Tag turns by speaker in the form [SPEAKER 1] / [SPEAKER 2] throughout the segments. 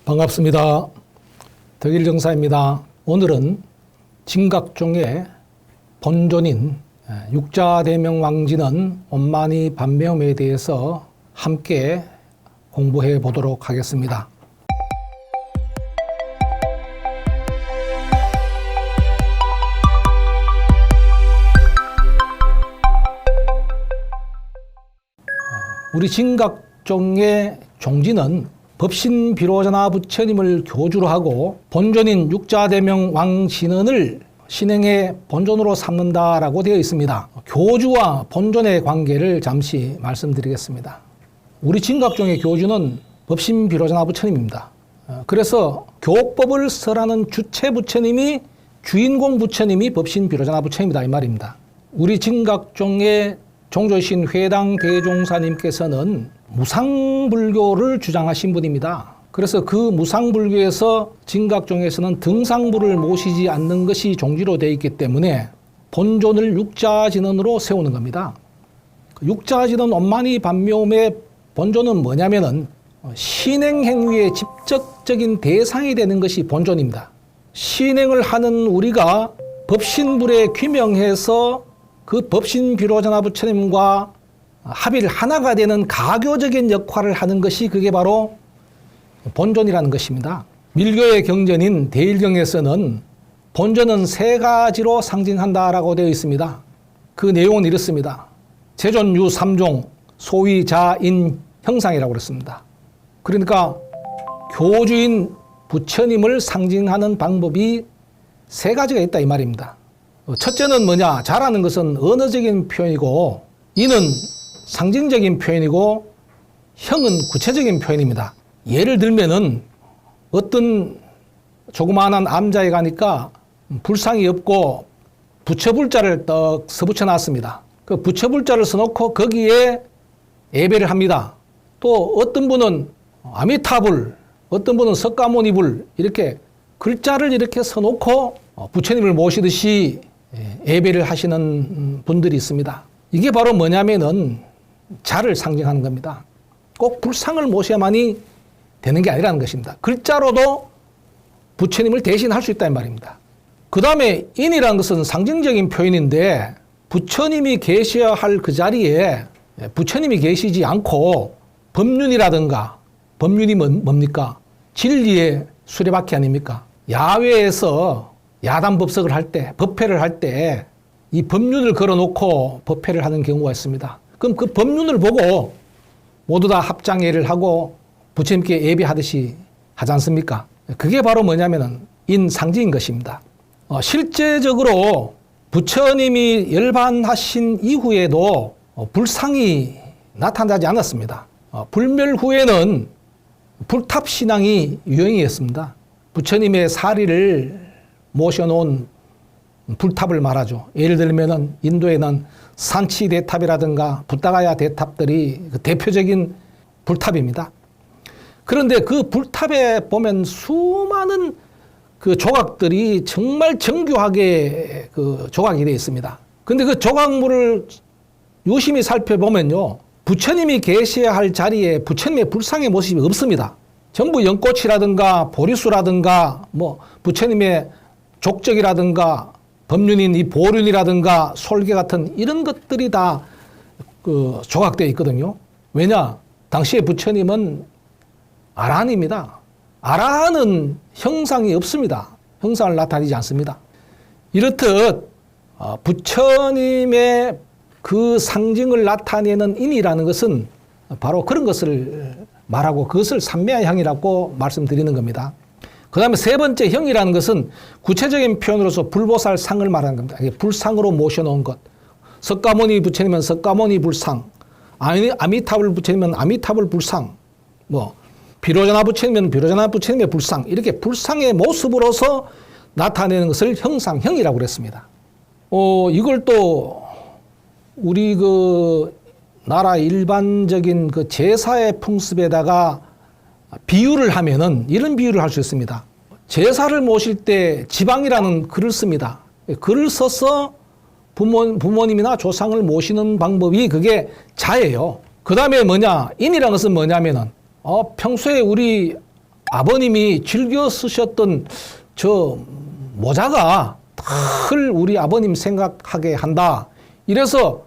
[SPEAKER 1] 반갑습니다. 덕일정사입니다. 오늘은 진각종의 본존인 육자대명 왕진은 온만이 반매음에 대해서 함께 공부해 보도록 하겠습니다. 우리 진각종의 종지는 법신비로자나 부처님을 교주로 하고 본존인 육자대명 왕신언을 신행의 본존으로 삼는다라고 되어 있습니다. 교주와 본존의 관계를 잠시 말씀드리겠습니다. 우리 진각종의 교주는 법신비로자나 부처님입니다. 그래서 교법을 설하는 주체 부처님이 주인공 부처님이 법신비로자나 부처님이다 이 말입니다. 우리 진각종의 종조신 회당 대종사님께서는 무상불교를 주장하신 분입니다. 그래서 그 무상불교에서 진각종에서는 등상부를 모시지 않는 것이 종지로 되어 있기 때문에 본존을 육자진언으로 세우는 겁니다. 육자진언 온만이 반묘음의 본존은 뭐냐면은 신행행위의 직접적인 대상이 되는 것이 본존입니다. 신행을 하는 우리가 법신불에 귀명해서 그 법신비로자나 부처님과 합일 하나가 되는 가교적인 역할을 하는 것이 그게 바로 본존이라는 것입니다. 밀교의 경전인 대일경에서는 본존은 세 가지로 상징한다라고 되어 있습니다. 그 내용은 이렇습니다. 재존유 삼종 소위 자인 형상이라고 그랬습니다. 그러니까 교주인 부처님을 상징하는 방법이 세 가지가 있다 이 말입니다. 첫째는 뭐냐? 자라는 것은 언어적인 표현이고 인은 상징적인 표현이고 형은 구체적인 표현입니다. 예를 들면은 어떤 조그마한 암자에 가니까 불상이 없고 부처불자를 떡 써붙여 놨습니다. 그 부처불자를 써놓고 거기에 예배를 합니다. 또 어떤 분은 아미타불, 어떤 분은 석가모니불 이렇게 글자를 이렇게 써놓고 부처님을 모시듯이 예배를 하시는 분들이 있습니다. 이게 바로 뭐냐면은 자를 상징하는 겁니다. 꼭 불상을 모셔야만이 되는 게 아니라는 것입니다. 글자로도 부처님을 대신할 수 있다는 말입니다. 그 다음에 인이라는 것은 상징적인 표현인데 부처님이 계셔야 할 그 자리에 부처님이 계시지 않고 법륜이라든가 법륜이 뭡니까? 진리의 수레바퀴 아닙니까? 야외에서 야단법석을 할 때, 법회를 할 때 이 법륜을 걸어놓고 법회를 하는 경우가 있습니다. 그럼 그 법륜을 보고 모두 다 합장예를 하고 부처님께 예배하듯이 하지 않습니까? 그게 바로 뭐냐면은 인상지인 것입니다. 실제적으로 부처님이 열반하신 이후에도 불상이 나타나지 않았습니다. 불멸 후에는 불탑신앙이 유행이었습니다. 부처님의 사리를 모셔놓은 불탑을 말하죠. 예를 들면은 인도에는 산치 대탑이라든가 부다가야 대탑들이 그 대표적인 불탑입니다. 그런데 그 불탑에 보면 수많은 그 조각들이 정말 정교하게 그 조각이 되어 있습니다. 근데 그 조각물을 유심히 살펴보면요. 부처님이 계셔야 할 자리에 부처님의 불상의 모습이 없습니다. 전부 연꽃이라든가 보리수라든가 뭐 부처님의 족적이라든가 법륜인 이 보륜이라든가 솔개 같은 이런 것들이 다 그 조각되어 있거든요. 왜냐? 당시에 부처님은 아라한입니다. 아라한은 형상이 없습니다. 형상을 나타내지 않습니다. 이렇듯 부처님의 그 상징을 나타내는 인이라는 것은 바로 그런 것을 말하고 그것을 삼매향이라고 말씀드리는 겁니다. 그 다음에 세 번째 형이라는 것은 구체적인 표현으로서 불보살 상을 말하는 겁니다. 불상으로 모셔놓은 것. 석가모니 부처님은 석가모니 불상, 아미타불 부처님은 아미타불 불상, 뭐 비로자나 부처님은 비로자나 부처님의 불상, 이렇게 불상의 모습으로서 나타내는 것을 형상형이라고 그랬습니다. 이걸 또 우리 그 나라 일반적인 그 제사의 풍습에다가 비유를 하면은 이런 비유를 할 수 있습니다. 제사를 모실 때 지방이라는 글을 씁니다. 글을 써서 부모님이나 조상을 모시는 방법이 그게 자예요. 그 다음에 뭐냐? 인이라는 것은 뭐냐면은 평소에 우리 아버님이 즐겨 쓰셨던 저 모자가 늘 우리 아버님 생각하게 한다. 이래서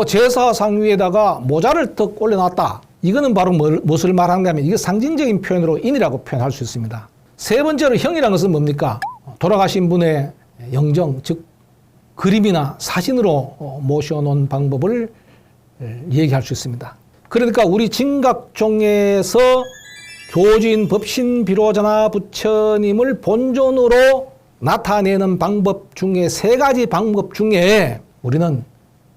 [SPEAKER 1] 제사상 위에다가 모자를 턱 올려놨다. 이거는 바로 무엇을 말하는가 하면 이게 상징적인 표현으로 인이라고 표현할 수 있습니다. 세 번째로 형이라는 것은 뭡니까? 돌아가신 분의 영정, 즉 그림이나 사진으로 모셔놓은 방법을 얘기할 수 있습니다. 그러니까 우리 진각종에서 교주인 법신 비로자나 부처님을 본존으로 나타내는 방법 중에 세 가지 방법 중에 우리는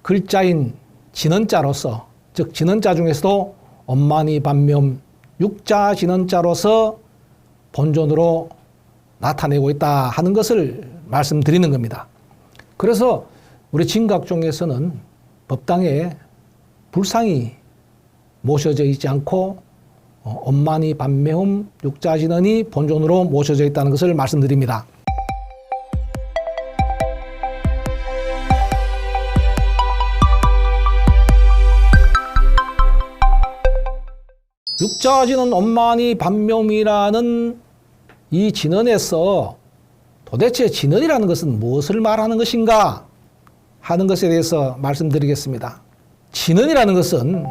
[SPEAKER 1] 글자인 진언자로서, 즉 진언자 중에서도 엄마니 반면 육자 진언자로서 본존으로 나타내고 있다 하는 것을 말씀드리는 겁니다. 그래서 우리 진각종에서는 법당에 불상이 모셔져 있지 않고 엄마니 반매음 육자진언이 본존으로 모셔져 있다는 것을 말씀드립니다. 육자진언 엄마니 반매음이라는 이 진언에서 도대체 진언이라는 것은 무엇을 말하는 것인가 하는 것에 대해서 말씀드리겠습니다. 진언이라는 것은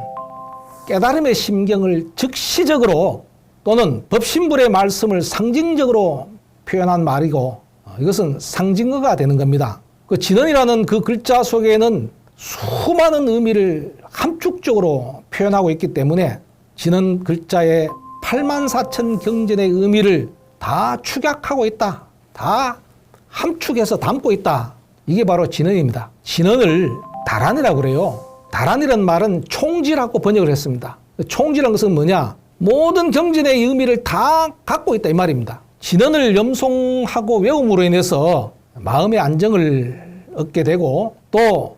[SPEAKER 1] 깨달음의 심경을 즉시적으로 또는 법신불의 말씀을 상징적으로 표현한 말이고 이것은 상징어가 되는 겁니다. 그 진언이라는 그 글자 속에는 수많은 의미를 함축적으로 표현하고 있기 때문에 진언 글자의 84,000 경전의 의미를 다 축약하고 있다. 다 함축해서 담고 있다. 이게 바로 진언입니다. 진언을 다란이라고 그래요. 다란이라는 말은 총지라고 번역을 했습니다. 총지라는 것은 뭐냐? 모든 경전의 의미를 다 갖고 있다 이 말입니다. 진언을 염송하고 외움으로 인해서 마음의 안정을 얻게 되고 또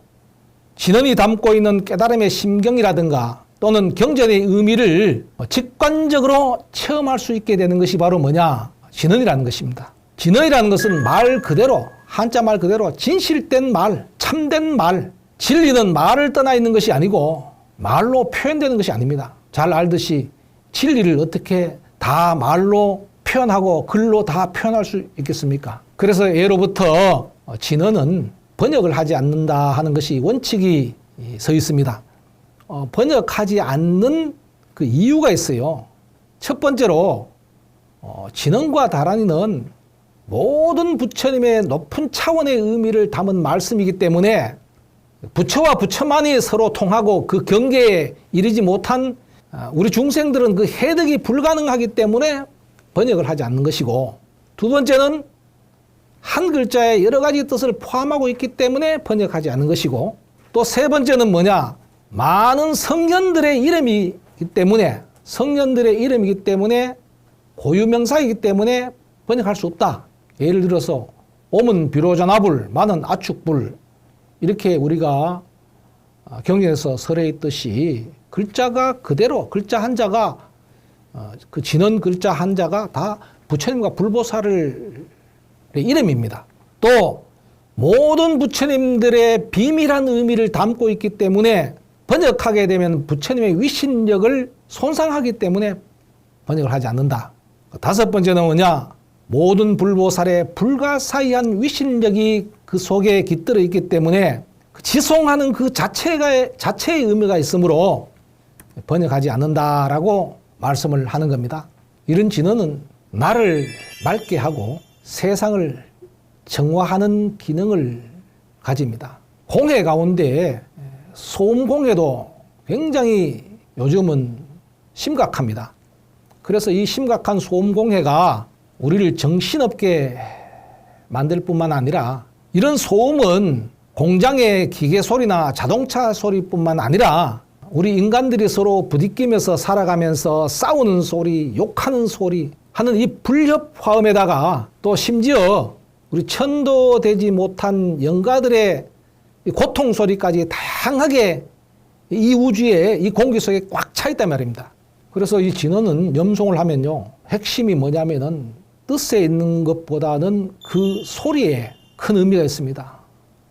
[SPEAKER 1] 진언이 담고 있는 깨달음의 심경이라든가 또는 경전의 의미를 직관적으로 체험할 수 있게 되는 것이 바로 뭐냐? 진언이라는 것입니다. 진언이라는 것은 말 그대로, 한자 말 그대로 진실된 말, 참된 말, 진리는 말을 떠나 있는 것이 아니고 말로 표현되는 것이 아닙니다. 잘 알듯이 진리를 어떻게 다 말로 표현하고 글로 다 표현할 수 있겠습니까? 그래서 예로부터 진언은 번역을 하지 않는다 하는 것이 원칙이 서 있습니다. 번역하지 않는 그 이유가 있어요. 첫 번째로 진언과 다란이는 모든 부처님의 높은 차원의 의미를 담은 말씀이기 때문에 부처와 부처만이 서로 통하고 그 경계에 이르지 못한 우리 중생들은 그 해득이 불가능하기 때문에 번역을 하지 않는 것이고, 두 번째는 한 글자에 여러 가지 뜻을 포함하고 있기 때문에 번역하지 않는 것이고, 또 세 번째는 뭐냐? 많은 성현들의 이름이기 때문에 고유명사이기 때문에 번역할 수 없다. 예를 들어서 옴은 비로자나불, 마는 아축불, 이렇게 우리가 경전에서 설해 있듯이 글자가 그대로, 글자 한자가 그 진언 글자 한자가 다 부처님과 불보살의 이름입니다. 또 모든 부처님들의 비밀한 의미를 담고 있기 때문에 번역하게 되면 부처님의 위신력을 손상하기 때문에 번역을 하지 않는다. 다섯 번째는 뭐냐? 모든 불보살의 불가사의한 위신력이 그 속에 깃들어 있기 때문에 지송하는 그 자체의 의미가 있으므로 번역하지 않는다라고 말씀을 하는 겁니다. 이런 진언은 나를 맑게 하고 세상을 정화하는 기능을 가집니다. 공해 가운데 소음 공해도 굉장히 요즘은 심각합니다. 그래서 이 심각한 소음 공해가 우리를 정신없게 만들 뿐만 아니라 이런 소음은 공장의 기계 소리나 자동차 소리뿐만 아니라 우리 인간들이 서로 부딪히면서 살아가면서 싸우는 소리, 욕하는 소리 하는 이 불협 화음에다가 또 심지어 우리 천도되지 못한 영가들의 고통 소리까지 다양하게 이 우주에 이 공기 속에 꽉 차 있단 말입니다. 그래서 이 진언은 염송을 하면요, 핵심이 뭐냐면은 뜻에 있는 것보다는 그 소리에 큰 의미가 있습니다.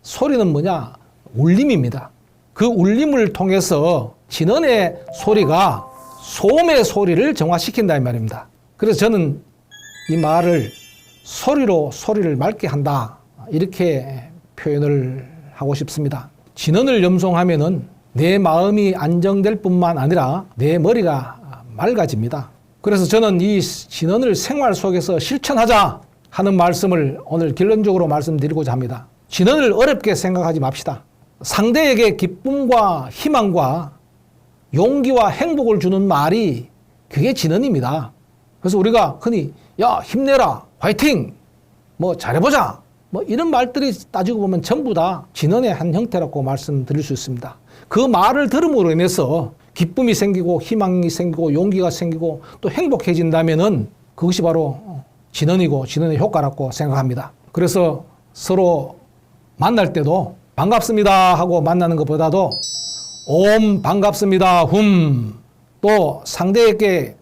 [SPEAKER 1] 소리는 뭐냐? 울림입니다. 그 울림을 통해서 진언의 소리가 소음의 소리를 정화시킨다 이 말입니다. 그래서 저는 이 말을 소리를 맑게 한다, 이렇게 표현을 하고 싶습니다. 진언을 염송하면은 내 마음이 안정될 뿐만 아니라 내 머리가 맑아집니다. 그래서 저는 이 진언을 생활 속에서 실천하자 하는 말씀을 오늘 결론적으로 말씀드리고자 합니다. 진언을 어렵게 생각하지 맙시다. 상대에게 기쁨과 희망과 용기와 행복을 주는 말이 그게 진언입니다. 그래서 우리가 흔히 야 힘내라, 화이팅, 뭐 잘해보자, 뭐 이런 말들이 따지고 보면 전부 다 진언의 한 형태라고 말씀드릴 수 있습니다. 그 말을 들음으로 인해서 기쁨이 생기고 희망이 생기고 용기가 생기고 또 행복해진다면은 그것이 바로 진언이고 진언의 효과라고 생각합니다. 그래서 서로 만날 때도 반갑습니다 하고 만나는 것보다도 옴 반갑습니다 훔, 또 상대에게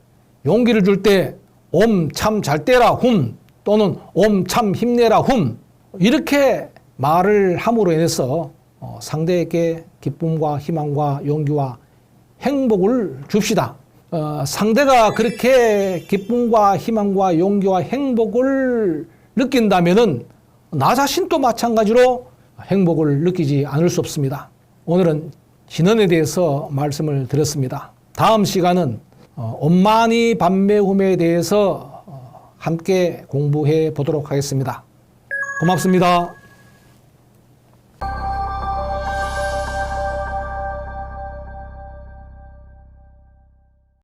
[SPEAKER 1] 용기를 줄 때 옴 참 잘 때라 훔, 또는 옴 참 힘내라 훔, 이렇게 말을 함으로 인해서 상대에게 기쁨과 희망과 용기와 행복을 줍시다. 상대가 그렇게 기쁨과 희망과 용기와 행복을 느낀다면은 나 자신도 마찬가지로 행복을 느끼지 않을 수 없습니다. 오늘은 진언에 대해서 말씀을 드렸습니다. 다음 시간은 엄마니 반매움에 대해서 함께 공부해 보도록 하겠습니다. 고맙습니다.